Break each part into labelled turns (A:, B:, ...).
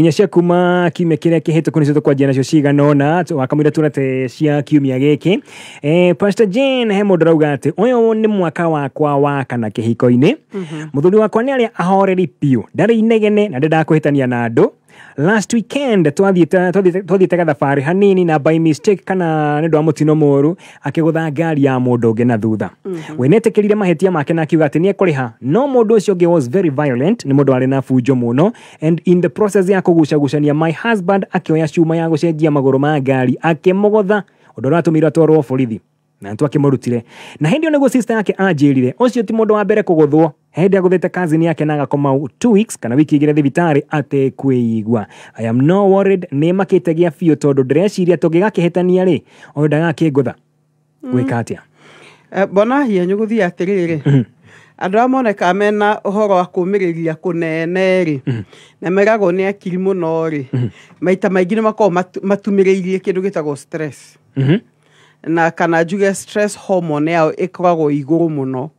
A: nginya cia kuma kiumia kiria kihitũku nicio tukwanjia nacio ciganona wakamwira turate cia kiumia giki. Pastor Jane he mundu rauga ati uyu ni mwaka wakwa wa kana kihiko-ini. Muthuri wakwa ni aria ahoreri piu ndari inegene na ndakuhitania na andu. Last weekend twathiite gathabari hanini na by mistake kana nindu wa mutino moru akigutha ngari ya mundu ungi na thutha. We netekirire mahetia make na akiuga ati ni ekuriha, no mundu ucio ungi was very violent, ni mundu ari na fujo muno, and in the process ya kugucagucania my husband akioya cuma ya gucenjia maguru ma ngari akimugotha undu uria atumire atwarwo borithi na ntu akimurutire. Na hindi o niguo sister yake anjirire ucio ti mundu wa mbere kuguthwo. Hindi aguthite cousin yake na agakoma 2 weeks kana wiki igire thibitari ate kwigua. I am no worried, ni makitegia fio tondu ndreciria tungigakihitania ri o ndagakingutha gwika atia.
B: Bona hiya nyuguthi atiriri andu amoneka mena uhoro wa kumiriria kunene ri na merago ni akiri muno ri maita maingi ni mako matumiriirie kindu gitagwo stress na kana juge stress hormone yao ikoragwo iguru muno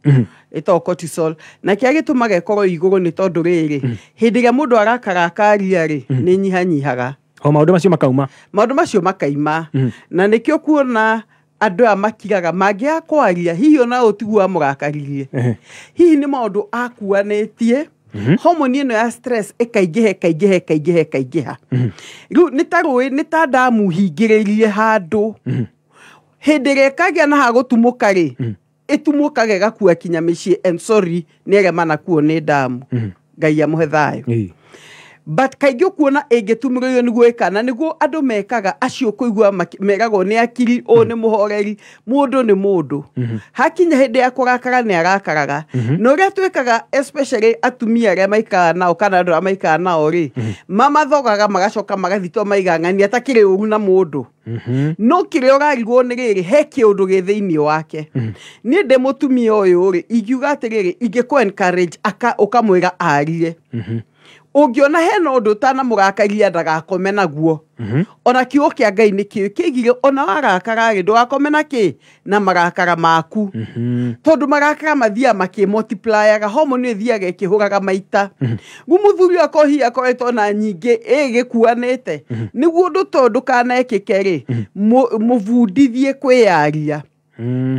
B: ito cortisol na kia gitumaga ikorwo iguru ni tondu riri hindi ria mundu arakarakaria ri ni nyihanyihaga
A: maundu macio
B: makaima na nikio kuona andu amakiraga mangia kwaria hiyo na utigua murakaririe hihi ni maundu akuanetie hormone ino ya stress ikaigeha riu ni ta damu hingiririe handu hindi rekagia na hagutumuka ri itumukage gakua kinya micii and sorry ni eremana kuo ni damu ngai amuhe thayo but kaingĩ kuona ĩngĩtumĩrĩrio nĩguo ĩkana nĩguo andũ mekaga acio kũigua meragwo nĩ akiri o nĩ mũhoreri mũndũ nĩ mũndũ hakinya hĩndĩ ya kũrakara nĩ arakaraga na ũrĩa twĩkaga especially atumia arĩa maikara nao kana andũ arĩa maikara nao rĩ mamathogaga magacoka magathitwo maigang'ania atakĩrĩ ũru na mũndũ no kĩrĩa ũrarigwo nĩ rĩrĩ he kĩũndũ gĩ thĩinĩ wake niĩ ndĩ mũtumia ũyũ rĩ ingiuga atĩrĩrĩ ingĩkũ encourage ũkamwĩra arie ungiona hena undu tana murakaria ndagakome naguo ona kiugo kia Ngai ni kigire ona warakara ri ndugakome naki na marakara maku tondu marakara mathia makimultiplyaga hormone thiaga ikihuraga maita gumuthuri akohi akoretwo na nyingi igikuanite niguo ndu tondu kana ekikeri muvundithie kwiyaria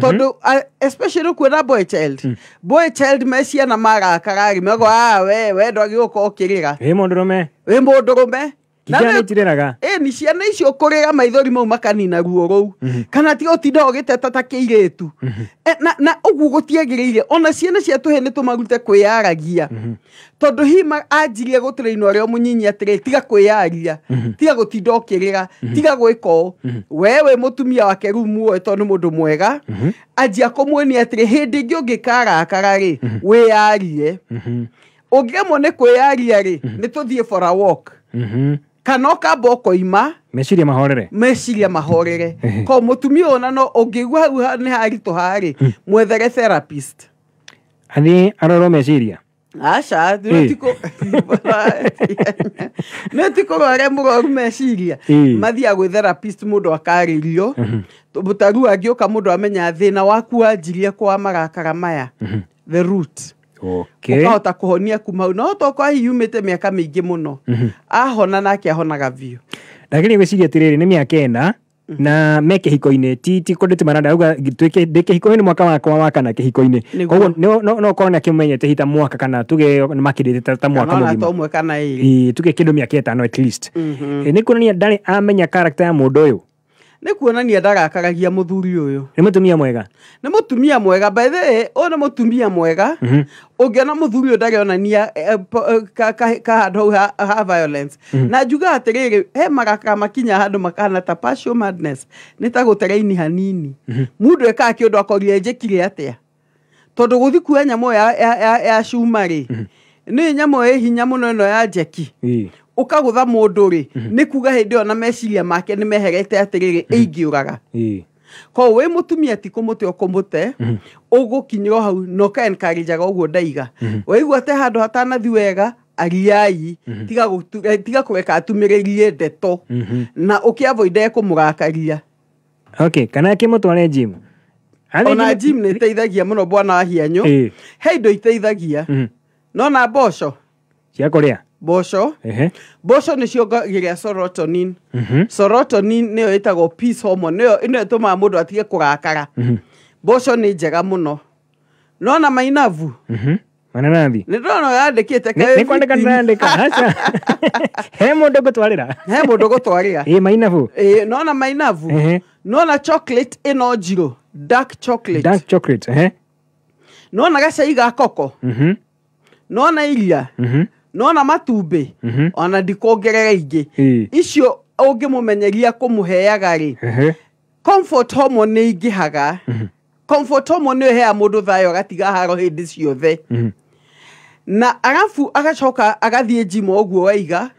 B: tondu especially kwena boy child mesia na marakara ri mego we ndogi uko okirira mundurume
A: Kijana itireraga.
B: Ni ciana icio kurira maithori mau makanina ruo rou. Kana ti utinda ugiteta ta kiiretu. Na ugu gutiagiriire ona ciana cia tuhe ni tumagute kwiyaragia. Tondu hima ajirie gutraino ario munyinyi atire tiga kwiyaria. Tiga gutinda ukirira, tiga gwiko. Wewe mutumia wake rumu tondu mundu mwega. Ajia komweni atire hindi ngikara akarari wiyarie. Ogemo ne kwiyaria ri ni tuthie for a walk. Kanoka boko ima meciria mahorere ko mutumia ona no ongigwa ni harito hari mwethere therapist
A: ani aroro meciria
B: acha netiko rore mugoru meciria mathia gwe therapist mundu akaririo butaru agioka mundu amenya thina waku anjirie kwa marakara maya the root.
A: Okay.
B: Ukahota kuhonia kuma no toko hiyumite miaka mingi muno ahona nake ahonaga vio
A: lakini gwiciria tiriri ni miaka ena na meke hiko-ini ti kodete maranda auga twike ndike hiko-ini mwaka wakwa wa kana kihiko-ini koguo no kona kimenyete hita mwaka kana tuge makirite ta mwaka mugima
B: no tomwe kana iri
A: tuge kindu miaka 5 at least ni kunania ndari amenya character ya mundu uyu
B: ni kuonania ndagakaragia muthuri uyu
A: ni mutumia mwega
B: by the way ona mutumia mwega ungiona muthuri uyu ndarionania ka handu ha violence na juga atiriri he marakara makinya handu makana ta passion madness ni ta gutereini hanini mundu eka kiundu akorie njekire atia tondu guthi kuya nyamo ya shumari ni nyamo hinya muno no ya njeki ukagutha mundu ri ni kuga hindi ona meciria make ni meherete atiriri ingiuraga ko we mutumia ti kumute okomute ugukinyiro hau no ka encourage ga uguo ndaiga weigua te handu hatanathi wega ariai tiga kureka atumiririe ndeto na ukiavoide kumurakaria
A: okay kana kimutware gym
B: ona gym ni teithagia muno bwana wa hianyo he indo iteithagia no na mboco
A: cia kuria
B: Mboco. Mboco nĩ ciongagĩrĩra serotonin. Serotonin nĩyo ĩtagwo peace hormone. Nĩyo ĩtũmaga mũndũ atige kũrakara. Mboco nĩ njega mũno. No na mainabu.
A: Mananathi.
B: Nĩ ndona yandĩkĩte
A: nĩ kwandĩka ndandĩka acha. He mũndũ gũtwarĩra.
B: He mũndũ gũtwarĩra.
A: Mainabu.
B: No na mainabu. No na chocolate ĩno njirũ. Dark chocolate.
A: Dark chocolate.
B: No na gacai ga coco. No na iria. No na matumbi. Ona ndikuongerera ingĩ. Icio ũngĩmũmenyeria kũmũheaga rĩ. Comfort hormone nĩ ingĩhaga. Comfort hormone nĩ ĩheaga mũndũ thayũ agatiga haro hĩndĩ ciothe. Na arafu agacoka agathiĩ gym ũguo waiga.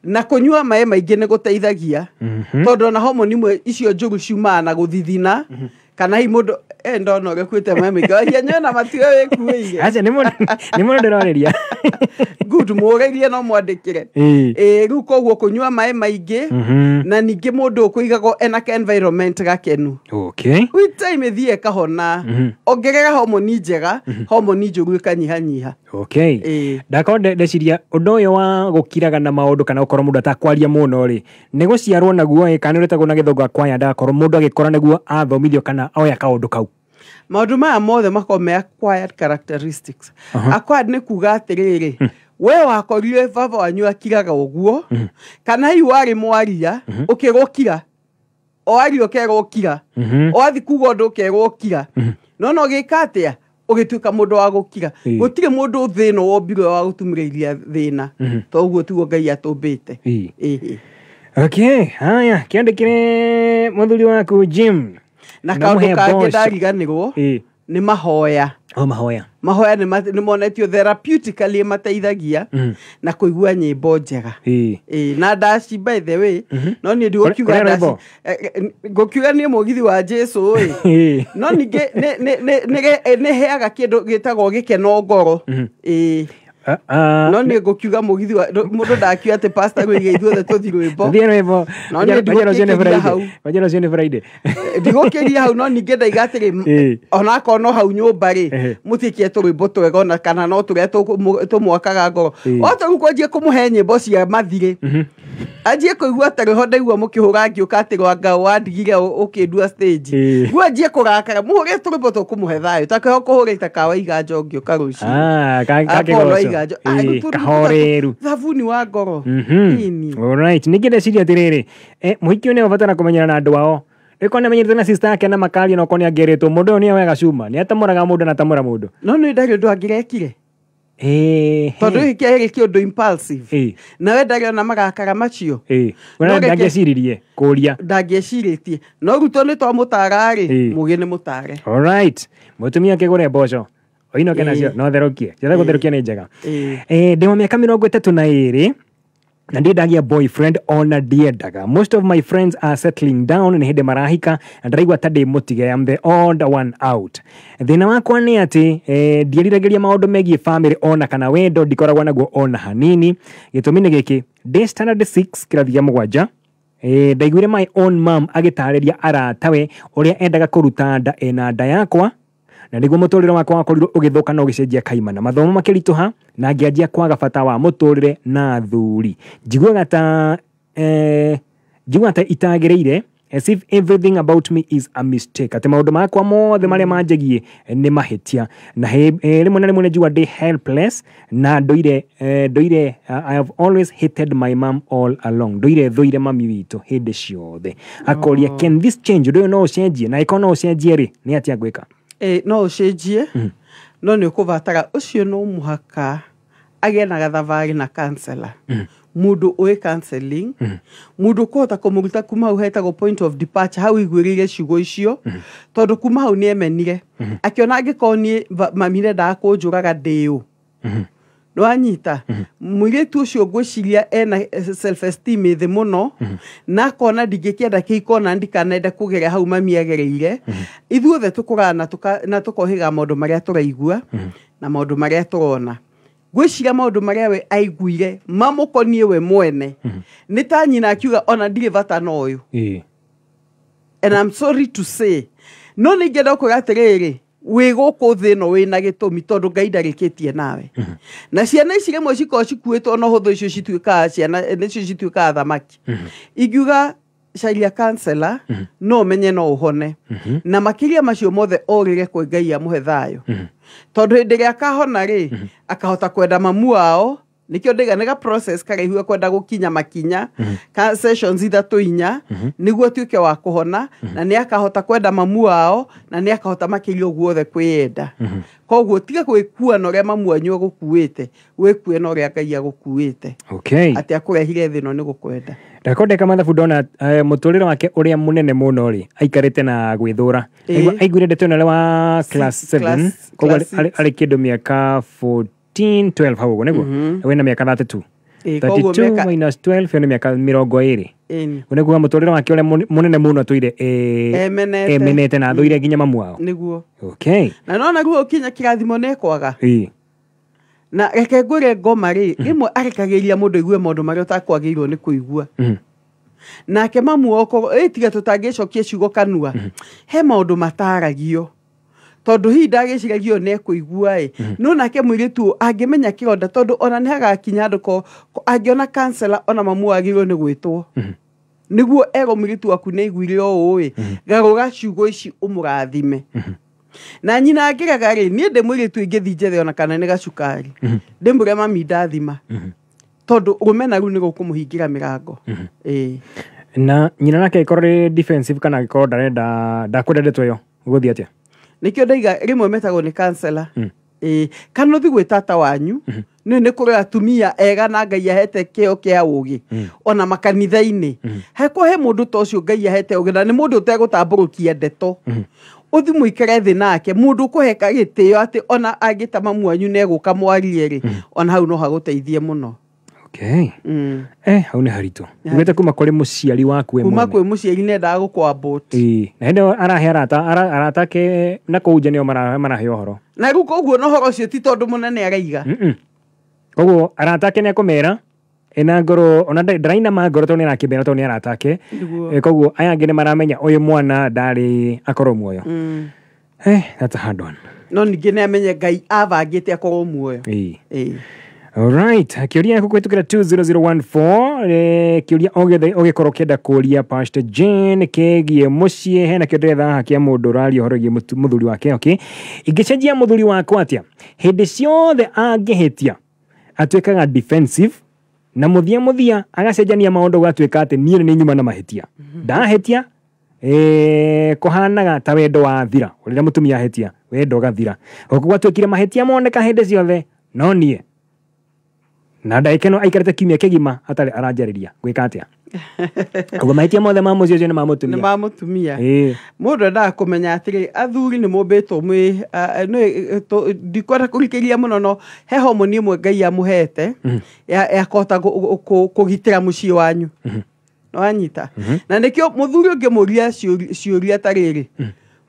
B: Na kũnyua maĩ maingĩ nĩ gũteithagia. Tondũ na hormone imwe icio njũru ciumaga na gũthithina. Kana hi mũndũ ndona ũgĩkuĩte maĩ maingĩ. Hianya na matuo wĩkuĩire.
A: Acha nĩ mũndũ ndĩroreria.
B: Good mũgerie no mwandĩkĩre. Rĩu koguo kũnyua maĩ maingĩ. Na ningĩ mũndũ ũkũigagwo ena environment gakenu.
A: Okay.
B: With time ĩthiĩ kahona. Ongerera hormone njega. Hormone njũru ĩkanyihanyiha.
A: Okay. Ndakorwo ndeciria ũndũ ũyũ wa gũkiraga na maũndũ kana ũkorwo mũndũ atakwaria mũno rĩ. Nĩ gũciarwo naguo kana ũretagwo na gĩthũngũ akwaya ndakorwo mũndũ agĩkora nĩguo athomithio kana oya kaũndũ kau.
B: Maũndũ maya mothe makorwo me acquired characteristics. Acquired nĩ kuga atĩrĩrĩ. We wakorire baba wanyu akiraga ũguo. Kana hihi warĩ mwaria. Ũkĩgũkira. Oario ũkĩgũkira. Oathi kuga ũndũ ũkĩgũkira. No gĩka atĩa? Ũgĩtuĩka mũndũ wa gũkira. Gũtirĩ mũndũ thĩna wombirwo wa gũtumĩrĩria thĩna. Toguo tiguo Ngai atũmbĩte.
A: Okay, haya kĩandĩkire mũthuri waku Jim.
B: Na kaũndũ kangĩ ndariganĩrwo nĩ mahoya.
A: Mahoya.
B: Mahoya nĩ monetio therapeutically mateithagia na kũigua nyĩmbo njega. Na ndaci by the way, no niĩ ndigũkiuga ndaci. Ngũkiuga niĩ mũgithi wa Jesũ ĩ. No ningĩ nĩ heaga kĩndũ gĩtagwo gĩkeno ngoro. No niĩ ngũkiuga mũgithi wa mũndũ ndakiuga atĩ pastor gũiga ithuothe tũthi rwĩmbo. No niĩ ndigũkĩria hau.
A: Wajero cio nĩ Friday.
B: Ndigũkĩria hau no ningĩ ndaiga atĩrĩ ona akorwo no hau nyũmba rĩ mũtikie tũrwĩmbo twega ona kana no tũrĩa tũmwakaga ngoro. Oto gũkwanjia kũmũhe nyĩmbo cia mathirĩ. Anjie kũigua atĩ ho ndaigua mũkĩhũra ngĩũka atĩ rwanga wandigire ũkĩndua stage. Gwanjie kũrakara mũhũre tũrwĩmbo tũkũmũhe thayũ. Takĩho kũhũrĩte kawaiga ngĩũka rũciũ.
A: Kahoreru.
B: Thabuni wa ngoro.
A: Alright. Ningĩ ndeciria atĩrĩrĩ. Mũhiki ũyũ ũbatara kũmenyana na andũ ao. Eko nĩmenyerete na sister yake na makari no konia ngeretwo mũndũ ũyũ nĩ wega cuma. Nĩ atamũraga mũndũ na tamũra mũndũ.
B: No nĩ ndarĩ ũndũ angĩrekire. Tondũ gĩkĩ arĩ kĩũndũ impulsive. Na we ndarĩ ona marakara macio.
A: Wena ndangĩciririe kũria.
B: Ndangĩcirĩtie. No rutwo nĩ twamũtara rĩ mũgĩ nĩ mũtare.
A: Alright. Mũtumia akĩgũre mboco. Oinoke nacio no therũkie. Ciothe gũtherũkia nĩ njega. Ndĩmo mĩaka 32 na ndiendagia boyfriend ona ndiendaga. Most of my friends are settling down nĩ hĩndĩ marahika na ndĩraigua ta ndĩ mũtige. I'm the odd one out. Thĩna wakwa nĩ atĩ ndieriragĩria maũndũ megiĩ family ona kana wendo ndikoragwo naguo ona hanini. Gĩtũmi nĩ gĩkĩ. Ndĩ standard 6 kĩrathi gĩa 7. Ndaiguire my own mom agĩtarĩria aratawe ũrĩa endaga kũruta nda ena nda yakwa. Na nĩguo mũtũrĩre wakwa wakorirwo ũgĩthũka na ũgĩcenjia kaimana. Mathomo makĩritũha na ngĩanjia kwaga bata wa mũtũrĩre na thuri. Njiguaga ta itagĩrĩire as if everything about me is a mistake. Atĩ maũndũ makwa mothe marĩa manjegiĩ nĩ mahĩtia. Na rĩmwe na rĩmwe nĩnjigua ndĩ helpless na ndũire I have always hated my mom all along. Ndũire thũire mami witũ hĩndĩ ciothe. Akoria can this change? Ndũyũ no ũcenjie na ĩkorwo no ũcenjie rĩ nĩ atĩa ngwĩka?
B: No ũcenjie no nĩ ũkũbatara ũcio no mũhaka agĩe na gathabarĩ na counselor. Mũndũ ũĩ counseling. Mũndũ kũhota kũmũruta kuma hau hetagwo point of departure hau iguĩrĩire ciugo icio. Tondũ kuma hau nĩ emenire. Akĩona angĩkorwo niĩ mami nĩendaga kũnjũraga ndĩũ. Nĩwanyita. Mũirĩtu ũcio ngwĩciria ena self esteem thĩ mũno. Na akona ndingĩkĩenda kĩhiko na ndikanende kũgeria hau mami agereire. Ithuothe tũkũraga na tũkohiga maũndũ marĩa tũraigua na maũndũ marĩa tũrona. Gwĩciria maũndũ marĩa we aiguire mamũkoniĩ we mwene. Nĩ ta nyina akiuga ona ndirĩ bata na ũyũ. And I'm sorry to say. No nĩingĩenda kuuga atĩrĩrĩ wĩ gũkũ thĩ ĩno wĩna gĩtũmi tondũ Ngai ndarĩkĩtie nawe. Na ciana ici rĩmwe cikorwo cikuĩtwo na ũhũthũ icio cituĩkaga ciana nĩcio cituĩkaga thamaki. Ingiuga caria counselor no ũmenye no ũhone. Na makĩria macio mothe orĩre kwĩ Ngai amũhe thayũ. Tondũ hĩndĩ ĩrĩa akahona rĩ, akahota kwenda mamu wao, nikio nĩga process karaihu kwenda gũkinya makinya ka sessions ithatũ inya nĩguo tuĩke wa kũhona na nĩ akahota kwenda mamu wao na nĩ akahota makĩria ũguo othe kwĩenda. Koguo tiga gwĩkua na ũrĩa mamu wanyu agũkuĩte, wĩkue na ũrĩa Ngai agũkuĩte.
A: Okay.
B: Atĩ akũrehire thĩ ĩno nĩ gũkwenda.
A: Ndakondeka mathabu ndona mũtũrĩre wake ũrĩa mũnene mũno rĩ aikarĩte na gwĩthũra. Aiguire ndeto ĩno wa class 7 koguo arĩ kĩndũ mĩaka 12 hau ũguo nĩguo wĩna mĩaka 32. 32 minus 12 nĩ mĩaka 20. Ũnĩguo mũtũrĩre wake ũrĩa mũnene mũno tũire emenete na thũire nginya mamu wao.
B: Nĩguo.
A: Okay.
B: Na nona guo kinya kĩrathimo nĩ kwaga. Na reke ngwĩre ngoma rĩ, rĩmwe arekagĩria mũndũ aigue maũndũ marĩa ũtakwagĩrĩirwo nĩ kũigua. Nake mamu wako tiga tũtangĩcokia ciugo kanua. He maũndũ mataragio. Tondũ hi ndagĩciragio nĩ ekũigua no nake mũirĩtu angĩmenya kĩronda tondũ ona nĩ hagakinya andũ angĩona counselor ona mamu wagĩrĩirwo nĩ gwĩtwo. Nĩguo ego mũirĩtu waku nĩ aiguire ũũ garũra ciugo ici ũmũrathime. Na nyina angĩraga rĩ niĩ ndĩ mũirĩtu ingĩthi njethe ona kana nĩ gacukari. Ndĩmũre mami ndathima. Tondũ rũmena rũu nĩ gũkũmũhingĩra mĩrango.
A: Na nyina nake ĩkorwo defensive kana ĩkorwo ndakwendetwo yo gũthiĩ atĩa?
B: Nikio ndaiga rimwe metagwo ni counselor. Kana uthi gwĩ tata wanyu nĩ kũrĩ atumia ega na Ngai ahete kĩo kĩa ũgĩ ona makanitha-inĩ. Heko he mũndũ ta ũcio Ngai ahete ũgĩ na nĩ mũndũ ũtegũtambũrũkia ndeto. Uthi mũikare thĩ nake mũndũ kũheka gĩtĩo atĩ ona angĩta mamu wanyu nĩ egũka mwarie rĩ ona hau no hagũteithie mũno.
A: Okay. Hau nĩ haritũ. Ugĩte kuma kũrĩ mũciari waku we mwene.
B: Kuma kwĩ mũciari nendaga gũkwambũti.
A: Na hĩndĩ arahe arata ke na kũu nje nĩo marahe ũhoro.
B: Na rĩu koguo no ũhoro ũcio ti tondũ mũnene araiga.
A: Koguo arata ke nĩ akũmera ena ngoro ona ndarainama ngoro tondũ nĩ arakĩmera tondũ nĩ arata ke. Koguo aya angĩ nĩ maramenya ũyũ mwana ndarĩ akorwo muoyo. That's a hard one.
B: No ningĩ nĩ amenye Ngai abangĩte akorwo muoyo.
A: Alright, kĩũria gũkũhĩtũkĩra 20014 kĩũria ũgĩkorwo kĩenda kũria Pastor Jane kĩgiĩ mũciĩ hena kĩndũ ndĩretha kĩa mũndũ ũraria ũhoro wĩgiĩ mũthuri wake. Okay, ingĩcenjia mũthuri wakwa atĩa hĩndĩ ciothe angĩhĩtia atuĩkaga defensive na mũthia agacenjania maũndũ gatuĩka atĩ niĩ nĩ nyuma na mahĩtia. Ndahĩtia kũhanaga ta wendo wa thira ũrĩa mũtumia ahĩtia wendo gathira ũguo gwatuĩkire mahĩtia moneka hĩndĩ ciothe no niĩ na ndaikeno aikarĩte kiumia kĩgima atarĩ aranjarĩria gwĩka atĩa. Ũguo mahĩtia mothe ma mũciĩ ũcio nĩ ma mũtumia.
B: Nĩ ma mũtumia. Mũndũ endaga kũmenya atĩrĩ athuri nĩ mũmbĩtwo ndikwenda kũrikĩria mũno no he homoni ĩmwe Ngai amũhete ya kũhota kũgitĩra mũciĩ wanyu. No anyita. Na nĩkĩo mũthuri ũngĩmũria ciũria ta rĩrĩ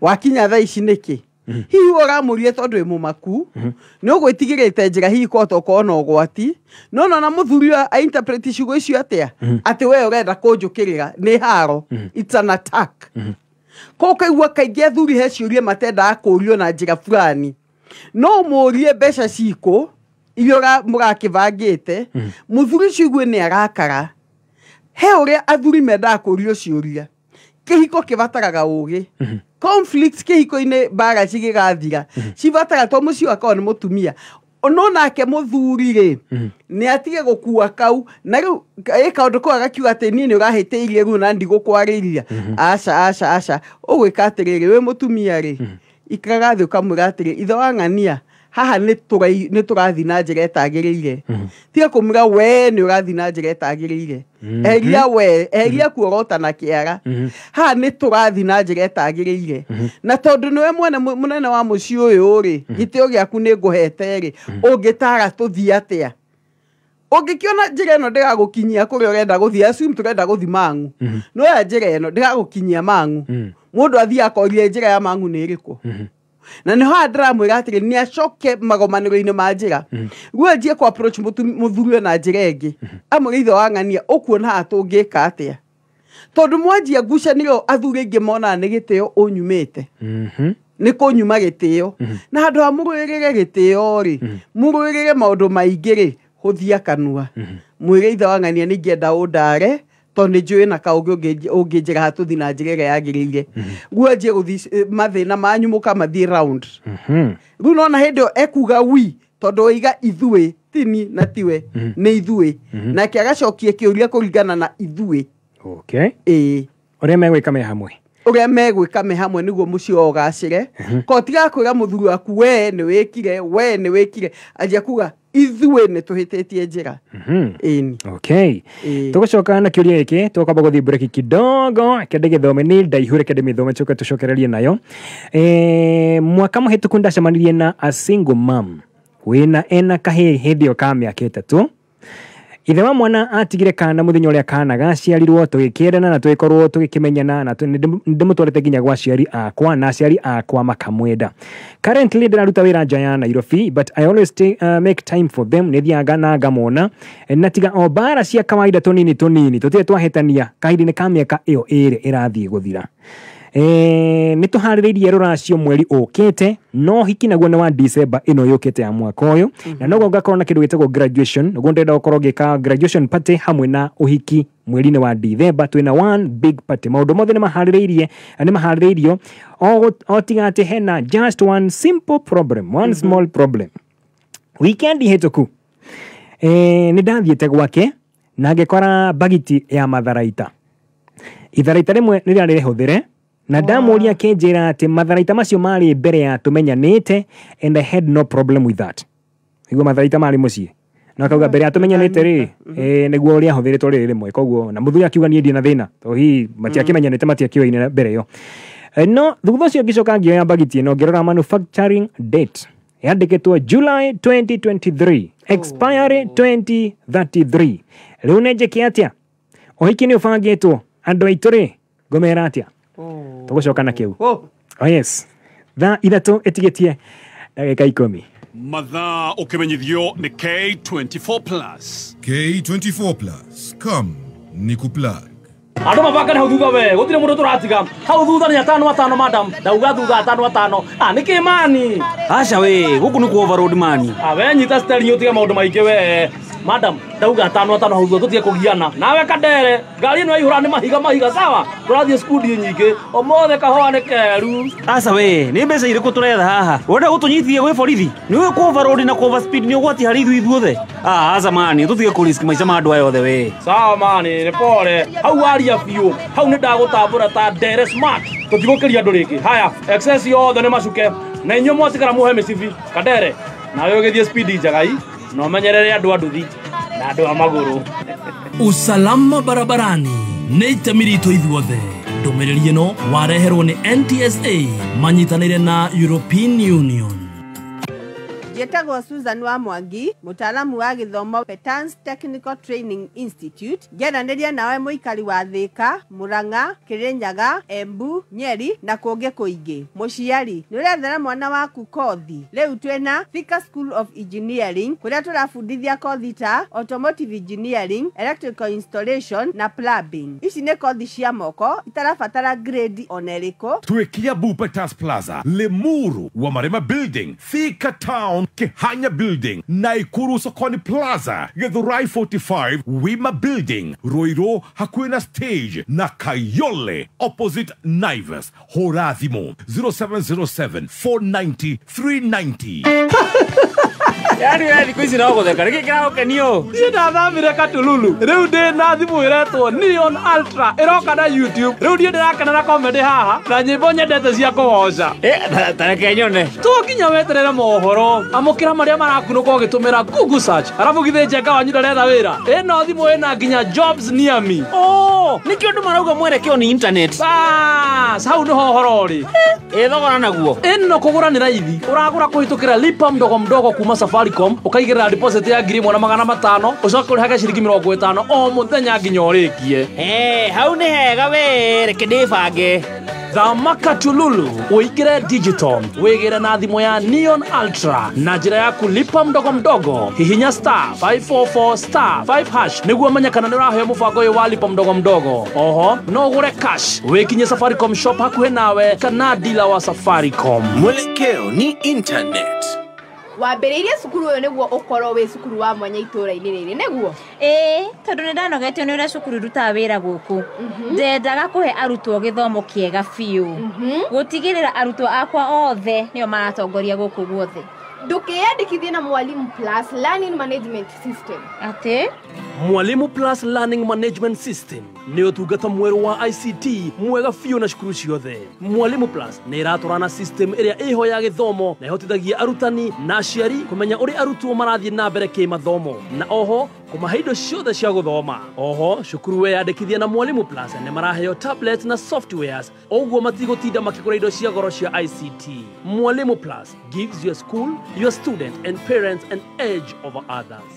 B: wakinya thaa ici nĩkĩ? Hihi ũramũria tondũ wĩ mũmaku nĩ ũgwĩtigĩrĩte njĩra hihi kotoko na ũgwati no na mũthuri a interpret ciugo icio atĩa atĩ we ũrenda kũnjũkĩrĩra nĩ haro. It's an attack. Ko kaigua kaingĩ athuri he ciũria matendaga kũũrio na njĩra fulani no mũũrie mbeca cikũ iria mũrakĩbangĩte mũthuri ciugue nĩ arakara. He ũrĩa athuri mendaga kũũrio ciũria kĩhiko kĩbataraga ũgĩ. Conflicts kĩhiko-inĩ mbara cigĩgathira cibataraga to mũciĩ wakao nĩ mũtumia no nake mũthuri rĩ nĩ atige gũkua kau na rĩu kaũndũ kau agakiuga atĩ niĩ nĩ ũrahĩtĩirie rĩu na ndigũkwarĩria. Aca ũgwĩka atĩrĩrĩ wĩ mũtumia rĩ ikaraga thĩ ũkamwĩra atĩrĩ ithe wa ng'ania haha nĩ tũrathiĩ na njĩra ĩtagĩrĩire. Tiga kũmwĩra we nĩ ũrathiĩ na njĩra ĩtagĩrĩire. Eria kuorota na kĩara. Haha nĩ tũrathiĩ na njĩra ĩtagĩrĩire. Na tondũ nĩwe mũnene wa mũciĩ ũyũ rĩ gĩtĩo gĩaku nĩ ngũhete rĩ ũngĩtara tũthiĩ atĩa? Ũngĩkĩona njĩra ĩno ndĩgagũkinyia kũrĩa ũrenda gũthiĩ assume tũrenda gũthiĩ Mang'u no ya njĩra ĩno ndĩgagũkinyia Mang'u mũndũ athiĩ akorie njĩra ya Mang'u nĩ ĩrĩkũ? Na nĩ ho ndĩramwĩra atĩrĩ nĩ acoke magomanĩro-inĩ ma njĩra guo njie kũ approach mũthuri na njĩra ĩngĩ amwĩre ithe wa ng'ania ũkuona haha tũngĩka atĩa? Tondũ mwanjia ngucanĩro athuri aingĩ monaga nĩ gĩtĩo ũnyumĩte. nĩ kũnyuma gĩtĩo na andũ a mũrũĩrĩre gĩtĩo rĩ mũrũĩrĩre maũndũ maingĩ rĩ hũthia kanua mwĩre ithe wa ng'ania nĩingĩenda ũndare tondũ nĩ njũĩ na kaũngĩ ũngĩnjĩra hatũthi na njĩra ĩrĩa yagĩrĩire guanjie gũthiĩ mathĩna manyu mũkamathiĩ round rĩu nona hĩndĩ ĩyo ekuga wi tondũ oiga ithuĩ tini na tiwe nĩ ithuĩ nake agacokia kĩũria kũringana na ithuĩ
A: ũrĩa megwĩka me hamwe
B: ũrĩa megwĩka me hamwe nĩguo mũciĩ o ũgacĩre ko tiga kwĩra mũthuri waku we nĩ wĩkire anjia kuga ithuĩ nĩ tũhĩtĩtie njĩra
A: ĩni tũgũcoka na kĩũria gĩkĩ tũkamba gũthiĩ break kidogo kende gĩthome nĩ ndaihure kende mĩthome tũke tũcokererie nayo mwaka mũhĩtũku ndacemanirie na a single mom wĩna ena kahĩĩ hĩndĩ ĩyo ka mĩaka 3 ithe wa mwana atigire kana mũthenya ũrĩa kana gaciarirwo tũgĩkĩendana na tũgĩkorwo tũgĩkĩmenyana na ndĩmũtwarĩte nginya gwa aciari akwa na aciari akwa makamwenda currently ndĩraruta wĩra nja ya Nairobi but I always make time for them nĩthiaga na ngamona na tiga o bara cia kawaida tũnini tũtirĩ twahĩtania kahinda-inĩ ka mĩaka ĩyo ĩrĩ ĩrathiĩ gũthira nĩ tũharĩrĩirie rũracio mweri ũkĩte no hiki naguo nĩ wa December ĩno yũkĩte ya mwaka ũyũ na noguo ngakorwo na kĩndũ gĩtagwo graduation nĩguo ndĩrenda gũkorwo ngĩka graduation party hamwe na ũhiki mweri-inĩ wa December twĩna one big party maũndũ mothe nĩ maharĩrĩirio o tiga atĩ hena just one simple problem one small problem weekend hĩtũku nĩ ndathiĩte gwake na ngĩkora bagiti ya matharaita itharaita rĩmwe nĩ rĩarĩ rĩhũthĩre na ndamũria kĩnjĩra atĩ matharaita macio marĩ mbere ya tũmenyanĩte and I had no problem with that nĩguo matharaita marĩ mũciĩ na akauga mbere ya tũmenyanĩte rĩ nĩguo ũrĩa hũthĩrĩtwo rĩrĩ rĩmwe koguo na mũthuri akiuga niĩ ndina thĩna tondũ hihi matiakĩmenyanĩte matiakĩoine mbere ĩyo no thutha ũcio ngĩcoka ngĩoya bagiti ĩno ngĩrora manufacturing date yandĩkĩtwo July 2023 expiry 2033 rĩu nĩ njĩke atĩa ũhiki nĩ ũbangĩtwo andũ aitũ rĩ ngũmera atĩa tũgũcoka na kĩu yes thaa ithatũ ĩtigĩtie ndagĩka 10
C: mathaa ũkĩmenyithio nĩ K24+.
D: K24+. Come nikuplug.
E: Andũ mabaka hau thutha we gũtirĩ mũndũ tũratiga hau thutha nĩ 5 madam ndauga thutha 5 nĩkĩ mani
F: aca we gũkũ nĩ ku overload mani
E: we nyita steering ũtige maũndũ maingĩ we madam ndauga 5 hau thutha tũtige kũgiana nawe kadere ngari ĩno yaihũra nĩ mahiga sawa tũrathiĩ skudi nyingĩ ũmũthĩ kahũa nĩ keru
F: aca we nĩ mbeca irĩkũ tũretha haha wenda gũtũnyithie gwĩ borithi nĩ ũĩ ku overload na ku overspeed nĩ ũgwati harĩ ithuothe aca mani tũtige kũ risk maica ma andũ aya othe we
E: sawa mani nĩ pole hau aria biũ hau nĩ ndagũtambũra ta ndere smart tũtigũkĩria andũ rĩngĩ haya excess yothe nĩ macuke na inyuĩ mwatigara mũhe mĩcibi kadere nawe ũgĩthiĩ speed njagai no menyerere andũ a nduthi na andũ a magũrũ
G: usalama barabarani nĩ itemi ritũ ithuothe ndũmĩrĩri ĩno wareherwo nĩ NTSA manyitanĩire na European Union.
H: Njĩtagwo Susan wa Mwangi, mũtaaramu wa gĩthomo Petans Technical Training Institute. Ngĩaranĩria nawe mũikari wa Thĩka, Murang'a, Kirinyaga, Embu, Nyeri na kũngĩ kũingĩ. Mũciari, nĩ ũrethera mwana waku kothi. Rĩu twĩna Thika School of Engineering, kũrĩa tũrabundithia kothi ta Automotive Engineering, Electrical Installation na Plumbing. Ici nĩ kothi cia moko, itarabatara grade ona ĩrĩkũ.
I: Tuekia Bupetas Plaza, Lemuru, Wamarema Building, Thika Town, Kehanya Building, Naikuru Sokoni Plaza, Githurai 45, Wima Building, Roiro Hakuina Stage, na Kayole, opposite Naivas, Horathimo, 0707 490 390.
F: Yani kwisi na gũtheka rĩkĩ kĩraũkenio
E: niĩ ndathamire Katululu rĩu ndĩ na thimũ ĩretwo Neon Ultra ĩroka na YouTube rĩu niĩ ndĩrakena na comedy haha na nyĩmbo nyendete cia kũgoca
F: tareke nyone
E: tũkinya weterere mohoro amũkĩra marĩa marakunũka ũgĩtũmĩra Google search arabu githĩ njenga wanyu ndaretha wĩra ĩno thimũ ĩna nginya jobs near me
F: nĩkĩo andũ marauga mwerekeo nĩ internet
E: hau nĩho ũhoro ũrĩ
F: thogora naguo
E: ĩno kũgũra nĩ raithi ũragũra kũhĩtũkĩra lipa mdogo kuma Safaricom ũkaigĩrĩra deposit ya 1,500 ũcoke ũrĩhage ciringi 50 o mũthenya nginya ũrĩkie
F: hau nĩ hega we reke ndĩbange
E: Thamaka Tululu uigire digital wegere na thimo ya Neon Ultra na njira ya kulipa mdogo mdogo hihinya star 544 star 5 hash niguo manyakana ni urahe mubango uyu wa lipa mdogo mdogo. Oho no gure cash wikinye Safaricom shop hakuhe nawe kana dealer wa Safaricom.
J: Mwelekeo ni internet.
K: Wambĩrĩirie cukuru ũyũ nĩguo ũkorwo wĩ cukuru wa mwanya itũũra-inĩ rĩrĩ nĩguo?
L: Tondũ nĩndanogetio nĩ ũrĩa cukuru irutaga wĩra gũkũ. Ndendaga kũhe arutwo gĩthomo kĩega biũ. Gũtigĩrĩra arutwo akwa othe nĩo maratongoria gũkũ guothe.
K: Ndũkĩyandĩkithie na Mwalimu Plus Learning Management System.
L: Atĩ?
E: Mwalimu Plus Learning Management System nĩ ũtungata mwerũ wa ICT mwega biũ na cukuru ciothe. Mwalimu Plus nĩ ĩratwarana system ĩrĩa ĩho ya gĩthomo na ĩhotithagia arutani na aciari kũmenya ũrĩa arutwo marathiĩ na mbere kĩmathomo na oho kũmahe indo ciothe cia gũthoma. Oho cukuru weyandĩkithia na Mwalimu Plus nĩ maraheo tablets na softwares ũguo matigũtinda makĩgũra indo cia goro cia ICT. Mwalimu Plus gives your school, your student and parents an edge over others.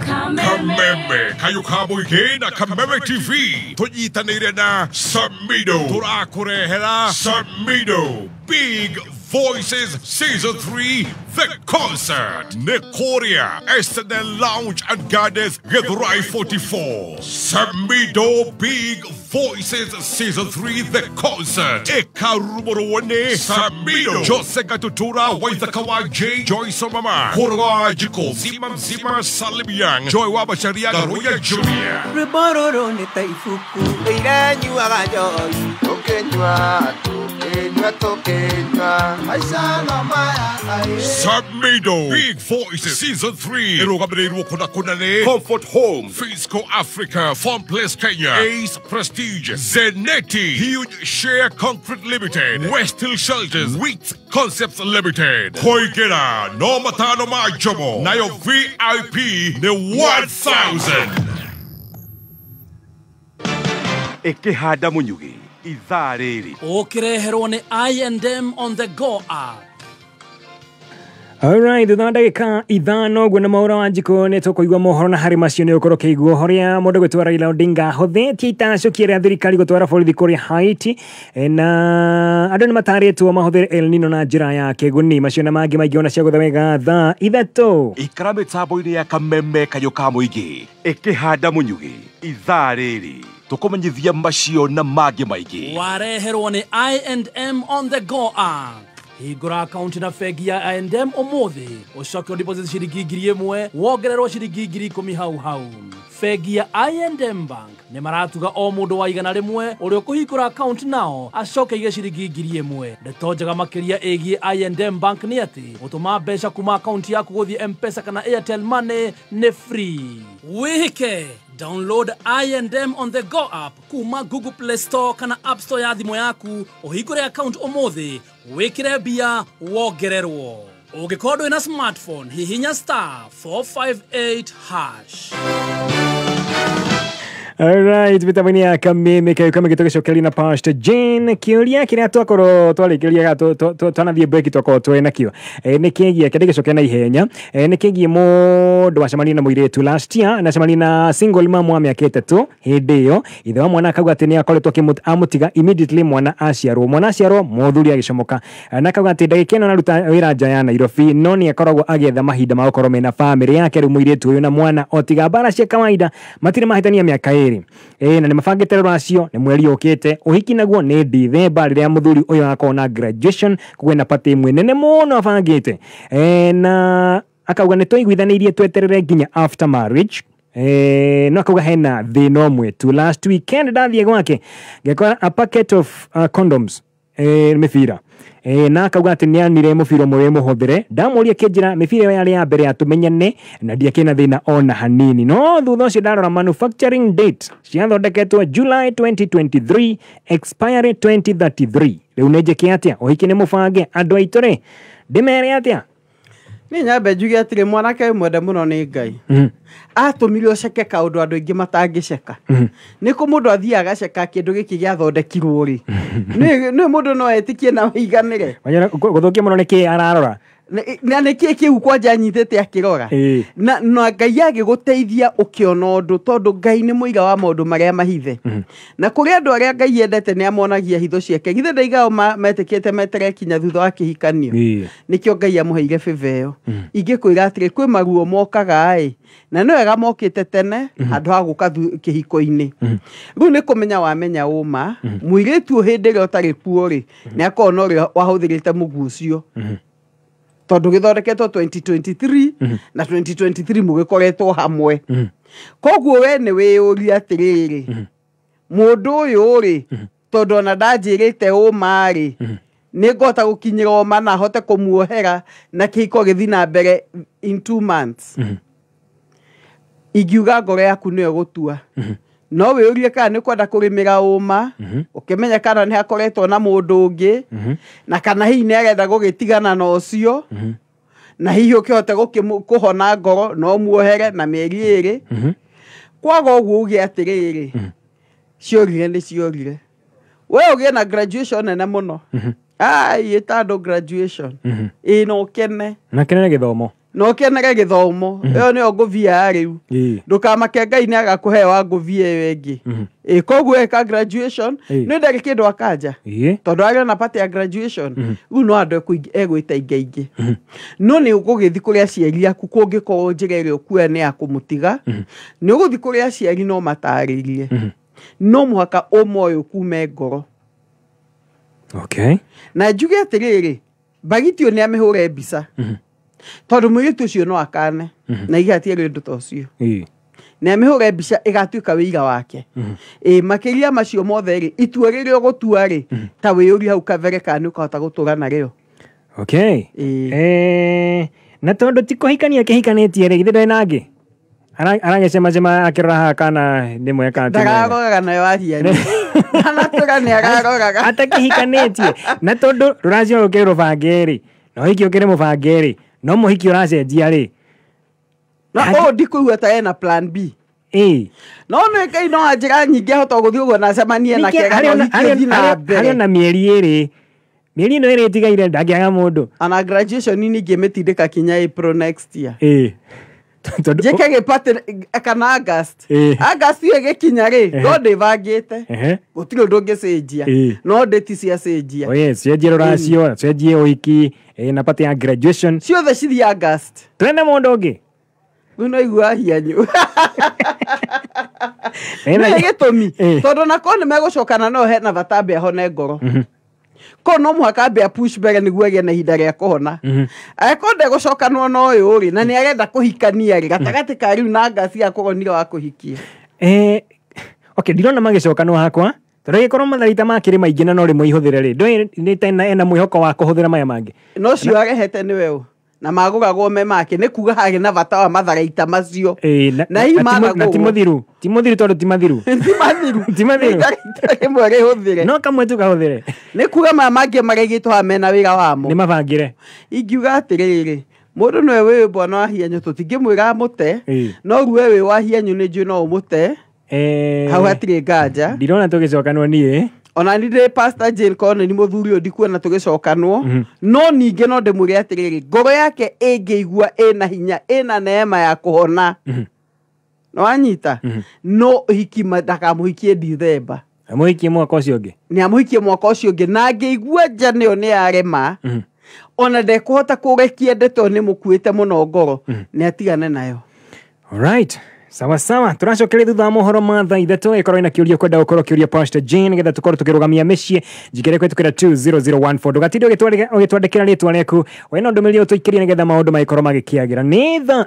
D: Kameme kayo kamuige na Kameme TV tunyitanĩire na Samido turakurehera Samido Big Voices Season 3 The Concert Kuria SNL Lounge and Gardens Githurai 44 Samido Big Voices Season 3 The Concert Ekarumorone Samido Jose Gatutura Waithaka wa J Joyce Mama Korwa Jiko Zima Zima Salim Young Joy Wabasharia Garuya Junior
J: Rebororo ni taifuku Irenyuaga joy Tokenyua Tokenyua
D: Samido Big Voices Season 3 Erogabreru Kunakunane Comfort Home Fisco Africa Farm Place Kenya Ace Prestige Zenetti Huge Share Concrete Limited West Hill Shelters Wheat Concepts Limited Koigera No Matano Majomo Nayo VIP ne 1000
I: Ekehada Munyugi ithaa rĩrĩ
E: ũkĩreherwo nĩ I&M on the go app.
A: Alright, thutha ndagĩka ithano ũguo na Mwaura wa Njiko nĩ tũkũigua mohoro na harĩ macio nĩ ũkorwo kĩiguo horia mũndũ gwĩtwo Raila Odinga hũthĩtie itacũkia rĩa thirikari gũtwara borithi kũrĩa Haiti na andũ nĩ matarĩtwo mahũthĩre El Nino na njĩra ya kĩguni macio na mangĩ maingĩ ona cia gũtha wega thaa ithatũ
I: ikara mĩtambo-inĩ ya Kameme kayo ka mũingĩ ĩkĩhanda mũnyugi ithaa rĩrĩ tũkũmenyithia macio na mangĩ maingĩ
E: wareherwo nĩ I&M on the go app. Hingũra akaunti na bengi ya I&M ũmũthĩ ũcoke deposit ciringi 1,000 wongererwo ciringi 10,000 hau. Bengi ya I&M Bank nĩ maratuga o mũndũ wa igana rĩmwe ũrĩa ũkũhingũra akaunti nao acoke ige ciringi 1,000. Ndeto njega makĩria ĩgiĩ I&M Bank nĩ atĩ gũtũma mbeca kuma akaunti yaku gũthiĩ M-Pesa kana Airtel Money nĩ free. Wĩhĩke download I&M on the go app kuma Google Play Store kana App Store ya thimũ yaku ũhingũre account ũmũthĩ wĩkĩre mbia wongererwo. Ũngĩkorwo ndũrĩ na smartphone hihinya star 458 hash.
A: Alright, vitamini ya Kameme kayo kama gĩtũgĩcokeria na Pastor Jane kĩũria kĩrĩa twakorwo twarĩkĩria twanathiĩ break twakorwo twĩ nakĩo nĩ kĩgiĩ kĩndĩgĩcokia na ihenya nĩ kĩgiĩ mũndũ wacemania na mũirĩtu last year na cemania na single mom wa mĩaka 3 hĩndĩ ĩyo ithe wa mwana akauga atĩ nĩ akoretwo amũtiga immediately mwana aciarwo mũthuri agĩcomoka na akauga atĩ ndagĩka ĩno naruta wĩra nja ya Nairobi no nĩ akoragwo agĩetha mahinda ma gũkorwo mena family yake rĩu mũirĩtu ũyũ na mwana otiga mbara cia kawaida matirĩ mahĩtania mĩaka ĩrĩ na nĩ mabangĩte rũracio nĩ mweri ũkĩte ũhiki naguo nĩ December rĩrĩa mũthuri ũyũ agakorwo na graduation kũgwe na party ĩmwe nene mũno abangĩte na akauga nĩ twaiguithanĩirie tweterere nginya after marriage no akauga hena thĩna ũmwe tu last weekend ndathiĩ gwake ngekora a packet of condoms mĩbira na akauga atĩ nĩanire mũbira ũmwe mũhũthĩre ndamũria kĩnjĩra mĩbira ĩyo yarĩ ya mbere ya tũmenyane na ndiakĩna thĩna ona hanini no thutha ũcio ndarora manufacturing date ciathondeketwo July 2023 expiry 2033 rĩu nĩ njĩke atĩa ũhiki nĩ mũbange andũ aitũ rĩ ndĩmere atĩa
B: nĩ nyambe njuge atĩrĩ mwanake mwende mũno nĩ Ngai atũmire ũceke kaũndũ andũ aingĩ matangĩceka nĩ kũ mũndũ athiaga agaceka kĩndũ gĩkĩ gĩathondekirwo rĩ nĩ mũndũ no etĩkie na ũiganĩre
A: gũthũkia mũno nĩkĩ ararora
B: na nä kä u kwanja nyitä te akirora na Ngai agiguteithia ukiona undu tondu Ngai nä muiga wa maundu maria mahithe na kuri andu aria Ngai endete nä amonagia hitho ciake githe ndaigao metikite metere kinya thutha wa kihikanio nikio Ngai amuheire favor iyo ingikwira atiri kwi maruo mokaga na no wega mokite tene andu ha guka kihiko-ini riu ni kumenya wamenya uma muiritu hindi ria utari kuo ri ni akona uri wahuthirite mugu ucio tondu githondeketwo 2023 na 2023 mugikoretwo hamwe koguo we ni wiyuria atiriri mundu uyu ri tondu ona ndanjirite uma ri ni ngota gukinyira oma na hote kumuohera na kihiko githi na mbere in 2 months igiuga ngoro yaku niyo gutua no wiyurie kana ni kwenda kurimira uma ukimenya kana ni hakoretwo na mundu ungi na kana hihi ni agetha gugitigana na ucio na hihi ukihote kuhona ngoro no muohere na mieri iri kwaga uguo ugi atiriri ciorire ni ciorire we ugie na graduation nene muno itando graduation no kene
A: na kenere githomo
B: no kenere githomo iyo ni nguvia riu ndukamake Ngai ni agakuhe wa nguvia iyo ingi koguo eka graduation ni ndari kindu akanja tondu ari na party ya graduation riu no andu egwita ingi no ni ugugithi kuria aciari aku kungikorwo njira iria ukua ni akumutiga ni uguthi kuria aciari no mataririe no muhaka umoyo kume ngoro na njuge atiriri bagitio ni amihure mbica tondu mwiritu ucio no akane na igati rindu ta ucio na amihure mbica igatuika wiira wake makiria macio mothe ri itua riri ugutua ri ta wiyuri hau kavere kana ukahota gutura na rio
A: na tondu tikuhikania kihikanetie ri githe ndangi aragecema akirora kana ni mweka
B: ndararoraga nayo ahiani anatura ni araroraga
A: atakihikanĩtie na tondu ruracio ukirwo bangeri no hiki ukire mubangeri no muhiki uracenjia ri
B: na ndikuigua ta ena plan B no Ngai no anjira nyingi ahota guthii uguo na cemanie na kega no hiki na mbere
A: hari na mieri ino iri tigaire ndagiaga mundu
B: ana graduation ni ngimitindika kinya April next year jeke gipate kana August yegikinya ri no ndivangite gutire ndungicenjia no ndeti cia cenjia
A: cenjia ruracio cenjia uhiki na pate ya graduation
B: ciothe cithi August
A: twende mundu ungi
B: no igua hianyu ni gitumi tondu nako ni megucokana no he na vatambe hone ngoro ko no muhaka be push mbere niguo agie na ihinda ria kuhona akonde gucokanwo no uyu ri na ni arenda kuhikania ri gatagati ka riu na ngasi ya kugonira wa kuhikia
A: ndirona magicokanwo hakwa tondu gikorwo matharita makiri maingi na no rimwe ihuthire ri ndo ni tena ena mwihoko wa kuhuthira maya mangi
B: no cio arehete ni wewe na magugagwo me make ni kuga hage na bata wa matharaita macio
A: na hii magagwo timothiru tondu timathiru
B: imwe rihuthire
A: no kamwe tu kahuthire
B: ni kuga maya mangi maregitwo ha mena wira wamo
A: ni mabangire
B: ingiuga atiriri mundu no we bwana wa hianyu tutingimwira mute no ruwe we wa hianyu ni nju no umute hau hatire nganja
A: ndirona tugicokanwo nie
B: ona ndire Pastor Jane Kone ni muthuri ndikuona tugicokanwo no ninge no ndimwire atiriri ngoro yake ingiigua ina hinya ina neema ya kuhona no anyita no hikima ndakamuhikie December
A: amuhikie mwaka ucio ungi
B: ni amuhikie mwaka ucio ungi na ngeigua nja niyo ni arema ona ndekuhota kurekia ndeto ni mukuite muno ngoro ni atigane nayo
A: alright sawa turacokeria thutha wa mohoro ma thaa ithatu ikorwo ina kiuria kwenda gukorwo kiuria Pastor Jane getha tukorwo tukirugamia micii njikire kwetukira 20014 ndugatinde ugitwandikira ritwa riaku wena ndumiriri utuikiria nigetha maundu magikorwo magikiagira ni thaa